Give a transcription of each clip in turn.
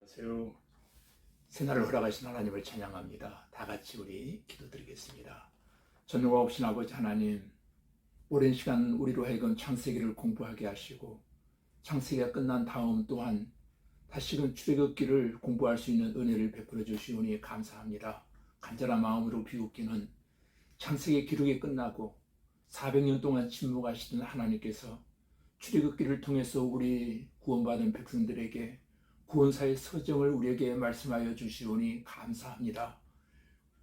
안녕하세요. 새날을 허락하신 하나님을 찬양합니다. 다 같이 우리 기도드리겠습니다. 전능과 없신 아버지 하나님, 오랜 시간 우리로 하여금 창세기를 공부하게 하시고 창세기가 끝난 다음 또한 다시금 출애굽기를 공부할 수 있는 은혜를 베풀어 주시오니 감사합니다. 간절한 마음으로 비웃기는 창세기 기록이 끝나고 400년 동안 침묵하시던 하나님께서 출애굽기를 통해서 우리 구원받은 백성들에게 구원사의 서정을 우리에게 말씀하여 주시오니 감사합니다.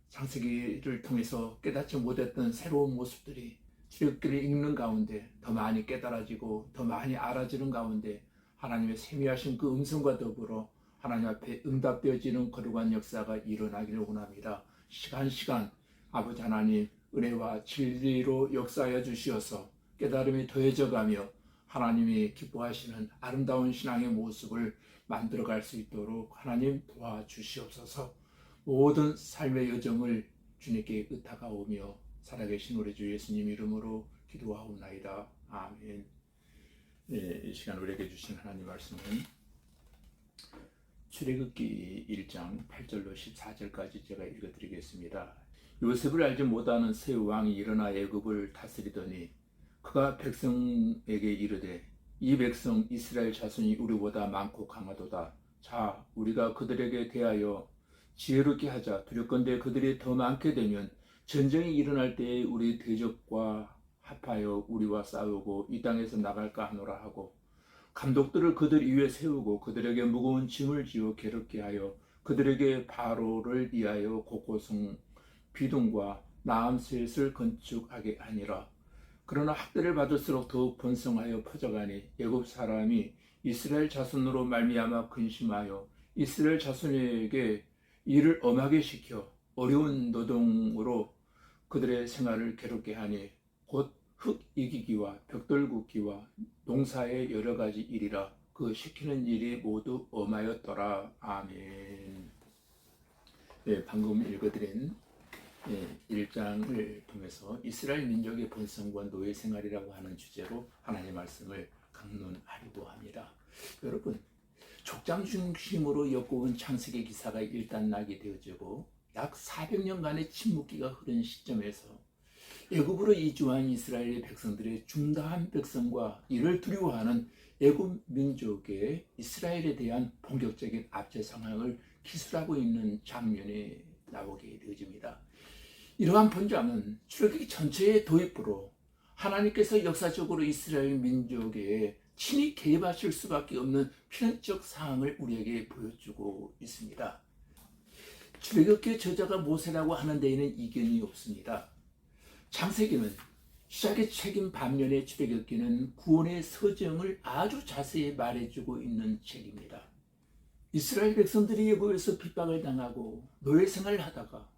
창세기를 통해서 깨닫지 못했던 새로운 모습들이 출애굽기를 읽는 가운데 더 많이 깨달아지고 더 많이 알아지는 가운데 하나님의 세미하신 그 음성과 더불어 하나님 앞에 응답되어지는 거룩한 역사가 일어나기를 원합니다. 시간 아버지 하나님 은혜와 진리로 역사하여 주시어서 깨달음이 더해져가며 하나님이 기뻐하시는 아름다운 신앙의 모습을 만들어갈 수 있도록 하나님 도와주시옵소서. 모든 삶의 여정을 주님께 의탁하오며 살아계신 우리 주 예수님 이름으로 기도하옵나이다. 아멘. 네, 이 시간 우리에게 주신 하나님 말씀은 출애굽기 1장 8절로 14절까지 제가 읽어드리겠습니다. 요셉을 알지 못하는 새 왕이 일어나 애굽을 다스리더니 그가 백성에게 이르되 이 백성 이스라엘 자손이 우리보다 많고 강하도다. 자, 우리가 그들에게 대하여 지혜롭게 하자. 두렵건대 그들이 더 많게 되면 전쟁이 일어날 때에 우리 대적과 합하여 우리와 싸우고 이 땅에서 나갈까 하노라 하고 감독들을 그들 위에 세우고 그들에게 무거운 짐을 지어 괴롭게 하여 그들에게 바로를 위하여 곡고성 비둥과 나암셋을 건축하게 하니라. 그러나 학대를 받을수록 더욱 번성하여 퍼져가니 애굽 사람이 이스라엘 자손으로 말미암아 근심하여 이스라엘 자손에게 일을 엄하게 시켜 어려운 노동으로 그들의 생활을 괴롭게 하니 곧 흙 이기기와 벽돌 굽기와 농사의 여러 가지 일이라 그 시키는 일이 모두 엄하였더라. 아멘. 네, 방금 읽어드린 1장을 통해서 이스라엘 민족의 번성과 노예 생활이라고 하는 주제로 하나님의 말씀을 강론하려고 합니다. 여러분, 족장 중심으로 엮어온 창세기 기사가 일단 나게 되어지고 약 400년간의 침묵기가 흐른 시점에서 애굽으로 이주한 이스라엘 백성들의 중다한 백성과 이를 두려워하는 애굽 민족의 이스라엘에 대한 본격적인 압제 상황을 기술하고 있는 장면이 나오게 되어집니다. 이러한 본장은 출애굽기 전체의 도입부로 하나님께서 역사적으로 이스라엘 민족에 친히 개입하실 수밖에 없는 필연적 사항을 우리에게 보여주고 있습니다. 출애굽기의 저자가 모세라고 하는 데에는 이견이 없습니다. 창세기는 시작의 책임 반면에 출애굽기는 구원의 서정을 아주 자세히 말해주고 있는 책입니다. 이스라엘 백성들이 애굽에서 핍박을 당하고 노예 생활을 하다가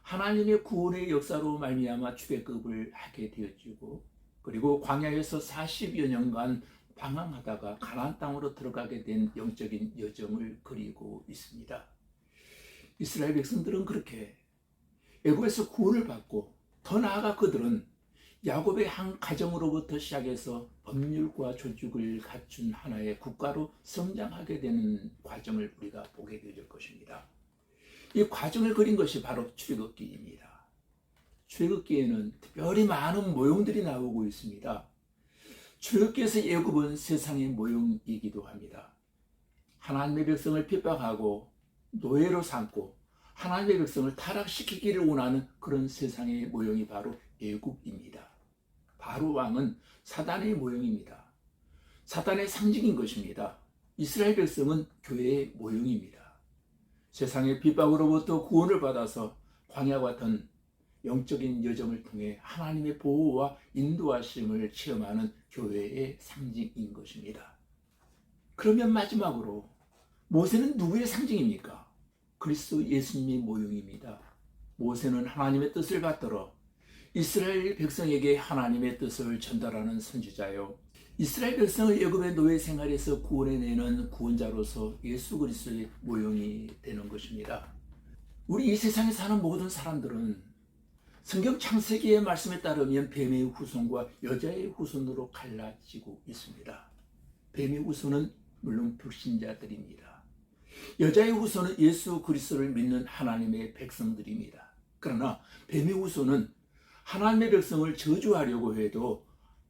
하나님의 구원의 역사로 말미암아 출애굽을 하게 되어지고 그리고 광야에서 40여 년간 방황하다가 가나안 땅으로 들어가게 된 영적인 여정을 그리고 있습니다. 이스라엘 백성들은 그렇게 애굽에서 구원을 받고 더 나아가 그들은 야곱의 한 가정으로부터 시작해서 법률과 조직을 갖춘 하나의 국가로 성장하게 되는 과정을 우리가 보게 될 것입니다. 이 과정을 그린 것이 바로 출애굽기입니다. 출애굽기에는 특별히 많은 모형들이 나오고 있습니다. 출애굽기에서 애굽은 세상의 모형이기도 합니다. 하나님의 백성을 핍박하고 노예로 삼고 하나님의 백성을 타락시키기를 원하는 그런 세상의 모형이 바로 애굽입니다. 바로 왕은 사단의 모형입니다. 사단의 상징인 것입니다. 이스라엘 백성은 교회의 모형입니다. 세상의 핍박으로부터 구원을 받아서 광야 같은 영적인 여정을 통해 하나님의 보호와 인도하심을 체험하는 교회의 상징인 것입니다. 그러면 마지막으로 모세는 누구의 상징입니까? 그리스도 예수님의 모형입니다. 모세는 하나님의 뜻을 받들어 이스라엘 백성에게 하나님의 뜻을 전달하는 선지자요. 이스라엘 백성을 애굽의 노예 생활에서 구원해내는 구원자로서 예수 그리스도의 모형이 되는 것입니다. 우리 이 세상에 사는 모든 사람들은 성경 창세기의 말씀에 따르면 뱀의 후손과 여자의 후손으로 갈라지고 있습니다. 뱀의 후손은 물론 불신자들입니다. 여자의 후손은 예수 그리스도를 믿는 하나님의 백성들입니다. 그러나 뱀의 후손은 하나님의 백성을 저주하려고 해도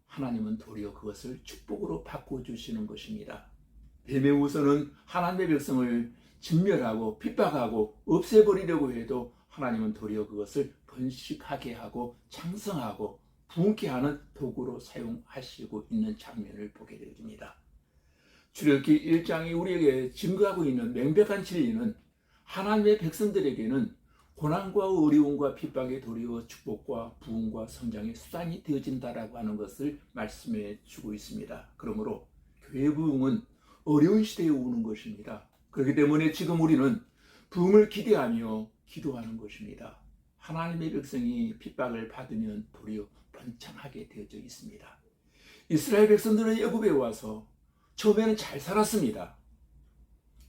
하나님은 도리어 그것을 축복으로 바꿔주시는 것입니다. 뱀의 후손은 하나님의 백성을 진멸하고 핍박하고 없애버리려고 해도 하나님은 도리어 그것을 번식하게 하고 창성하고 부흥케 하는 도구로 사용하시고 있는 장면을 보게 되어집니다. 출애굽기 1장이 우리에게 증거하고 있는 명백한 진리는 하나님의 백성들에게는 고난과 어려움과 핍박의 도리어 축복과 부흥과 성장의 수단이 되어진다라고 하는 것을 말씀해 주고 있습니다. 그러므로 교회 부흥은 어려운 시대에 오는 것입니다. 그렇기 때문에 지금 우리는 부흥을 기대하며 기도하는 것입니다. 하나님의 백성이 핍박을 받으면 도리어 번창하게 되어져 있습니다. 이스라엘 백성들은 애굽에 와서 처음에는 잘 살았습니다.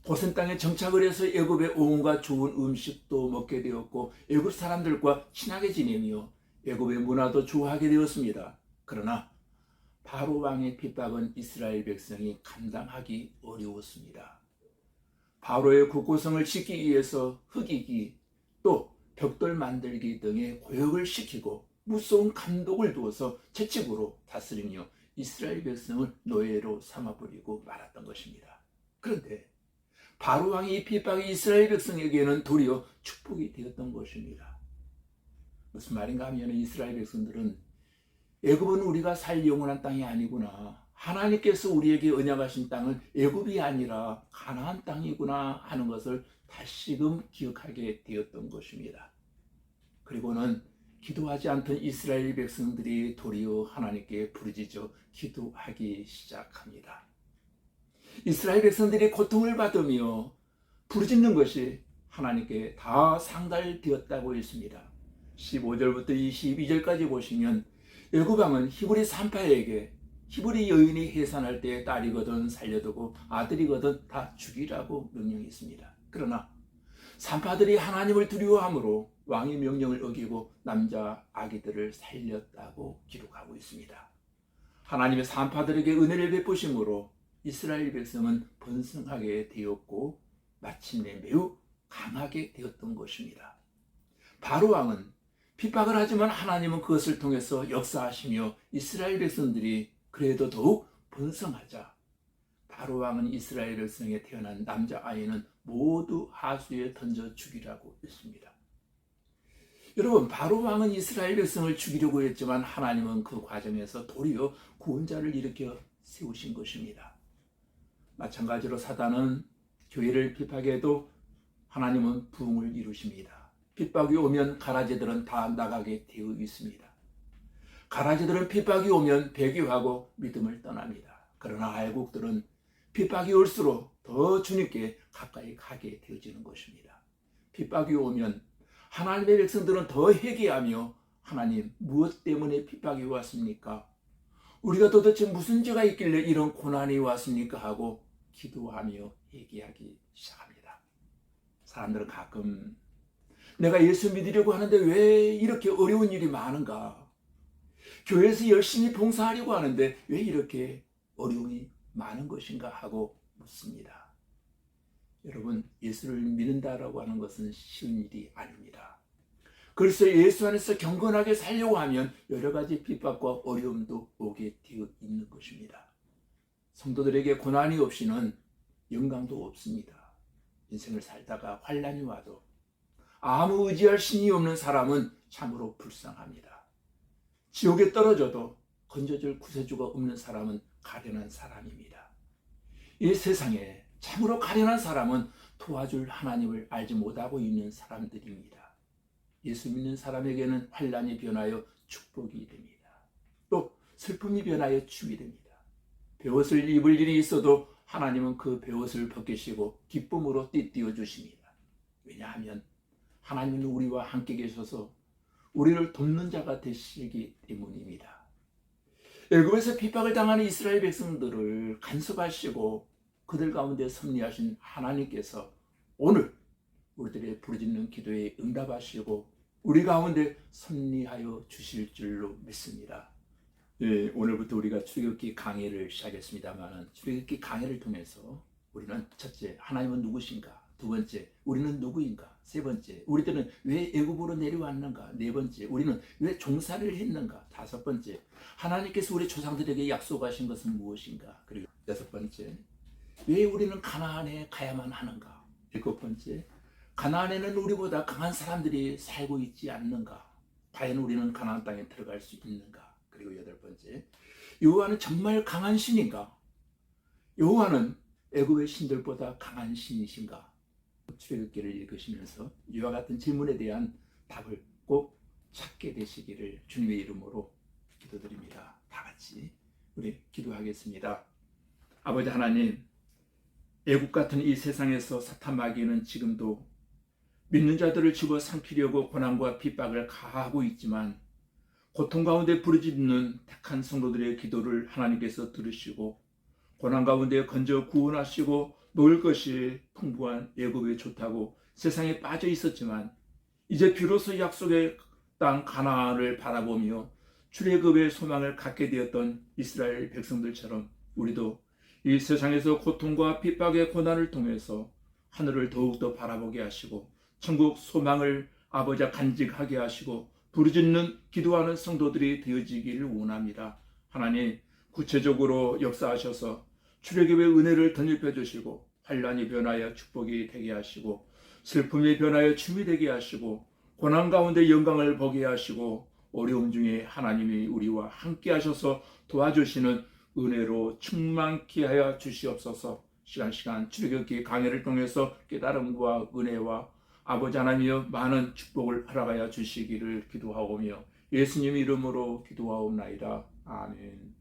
고센 땅에 정착을 해서 애굽의 온갖 좋은 음식도 먹게 되었고 애굽 사람들과 친하게 지내며 애굽의 문화도 좋아하게 되었습니다. 그러나 바로 왕의 핍박은 이스라엘 백성이 감당하기 어려웠습니다. 바로의 국고성을 짓기 위해서 흑이기 또 벽돌 만들기 등의 고역을 시키고 무서운 감독을 두어서 채찍으로 다스리며 이스라엘 백성을 노예로 삼아버리고 말았던 것입니다. 그런데 바로 왕의 이 핍박이 이스라엘 백성에게는 도리어 축복이 되었던 것입니다. 무슨 말인가 하면 이스라엘 백성들은 애굽은 우리가 살 영원한 땅이 아니구나. 하나님께서 우리에게 언약하신 땅은 애굽이 아니라 가나안 땅이구나 하는 것을 다시금 기억하게 되었던 것입니다. 그리고는 기도하지 않던 이스라엘 백성들이 도리어 하나님께 부르짖어 기도하기 시작합니다. 이스라엘 백성들이 고통을 받으며 부르짖는 것이 하나님께 다 상달되었다고 했습니다. 15절부터 22절까지 보시면 애굽 왕은 히브리 산파에게 히브리 여인이 해산할 때 딸이거든 살려두고 아들이거든 다 죽이라고 명령했습니다. 그러나 산파들이 하나님을 두려워함으로 왕의 명령을 어기고 남자 아기들을 살렸다고 기록하고 있습니다. 하나님의 산파들에게 은혜를 베푸심으로 이스라엘 백성은 번성하게 되었고 마침내 매우 강하게 되었던 것입니다. 바로 왕은 핍박을 하지만 하나님은 그것을 통해서 역사하시며 이스라엘 백성들이 그래도 더욱 번성하자 바로 왕은 이스라엘 백성에 태어난 남자아이는 모두 하수에 던져 죽이라고 했습니다. 여러분, 바로 왕은 이스라엘 백성을 죽이려고 했지만 하나님은 그 과정에서 도리어 구원자를 일으켜 세우신 것입니다. 마찬가지로 사단은 교회를 핍박해도 하나님은 부흥을 이루십니다. 핍박이 오면 가라지들은 다 나가게 되어 있습니다. 가라지들은 핍박이 오면 배교하고 믿음을 떠납니다. 그러나 애국들은 핍박이 올수록 더 주님께 가까이 가게 되어지는 것입니다. 핍박이 오면 하나님의 백성들은 더 회개하며 하나님 무엇 때문에 핍박이 왔습니까? 우리가 도대체 무슨 죄가 있길래 이런 고난이 왔습니까? 하고 기도하며 회개하기 시작합니다. 사람들은 가끔 내가 예수 믿으려고 하는데 왜 이렇게 어려운 일이 많은가? 교회에서 열심히 봉사하려고 하는데 왜 이렇게 어려움이 많은 것인가 하고 묻습니다. 여러분, 예수를 믿는다라고 하는 것은 쉬운 일이 아닙니다. 그래서 예수 안에서 경건하게 살려고 하면 여러 가지 핍박과 어려움도 오게 되어 있는 것입니다. 성도들에게 고난이 없이는 영광도 없습니다. 인생을 살다가 환난이 와도 아무 의지할 신이 없는 사람은 참으로 불쌍합니다. 지옥에 떨어져도 건져줄 구세주가 없는 사람은 가련한 사람입니다. 이 세상에 참으로 가련한 사람은 도와줄 하나님을 알지 못하고 있는 사람들입니다. 예수 믿는 사람에게는 환난이 변하여 축복이 됩니다. 또 슬픔이 변하여 춤이 됩니다. 베옷을 입을 일이 있어도 하나님은 그 베옷을 벗기시고 기쁨으로 띠띠어 주십니다. 왜냐하면 하나님은 우리와 함께 계셔서 우리를 돕는 자가 되시기 때문입니다. 애굽에서 핍박을 당하는 이스라엘 백성들을 간섭하시고 그들 가운데 섭리하신 하나님께서 오늘 우리들의 부르짖는 기도에 응답하시고 우리 가운데 섭리하여 주실 줄로 믿습니다. 네, 오늘부터 우리가 출애굽기 강해를 시작했습니다만 출애굽기 강해를 통해서 우리는 첫째, 하나님은 누구신가? 두 번째, 우리는 누구인가? 세 번째, 우리들은 왜 애굽으로 내려왔는가? 네 번째, 우리는 왜 종살이를 했는가? 다섯 번째, 하나님께서 우리 조상들에게 약속하신 것은 무엇인가? 그리고 여섯 번째, 왜 우리는 가나안에 가야만 하는가? 일곱 번째, 가나안에는 우리보다 강한 사람들이 살고 있지 않는가? 과연 우리는 가나안 땅에 들어갈 수 있는가? 그리고 여덟 번째, 여호와는 정말 강한 신인가? 여호와는 애굽의 신들보다 강한 신이신가? 출애굽기를 읽으시면서 이와 같은 질문에 대한 답을 꼭 찾게 되시기를 주님의 이름으로 기도드립니다. 다 같이 우리 기도하겠습니다. 아버지 하나님, 애국 같은 이 세상에서 사탄 마귀는 지금도 믿는 자들을 집어삼키려고 고난과 핍박을 가하고 있지만 고통 가운데 부르짖는 택한 성도들의 기도를 하나님께서 들으시고 고난 가운데 건져 구원하시고 먹을 것이 풍부한 애굽이 좋다고 세상에 빠져 있었지만 이제 비로소 약속의 땅 가나안을 바라보며 출애굽의 소망을 갖게 되었던 이스라엘 백성들처럼 우리도 이 세상에서 고통과 핍박의 고난을 통해서 하늘을 더욱더 바라보게 하시고 천국 소망을 아버지 간직하게 하시고 부르짖는 기도하는 성도들이 되어지기를 원합니다. 하나님, 구체적으로 역사하셔서 출애굽의 은혜를 덧입혀 주시고 환난이 변하여 축복이 되게 하시고 슬픔이 변하여 춤이 되게 하시고 고난 가운데 영광을 보게 하시고 어려움 중에 하나님이 우리와 함께 하셔서 도와주시는 은혜로 충만케 하여 주시옵소서. 시간 출애굽기 강해를 통해서 깨달음과 은혜와 아버지 하나님이여 많은 축복을 허락하여 주시기를 기도하오며 예수님 이름으로 기도하옵나이다. 아멘.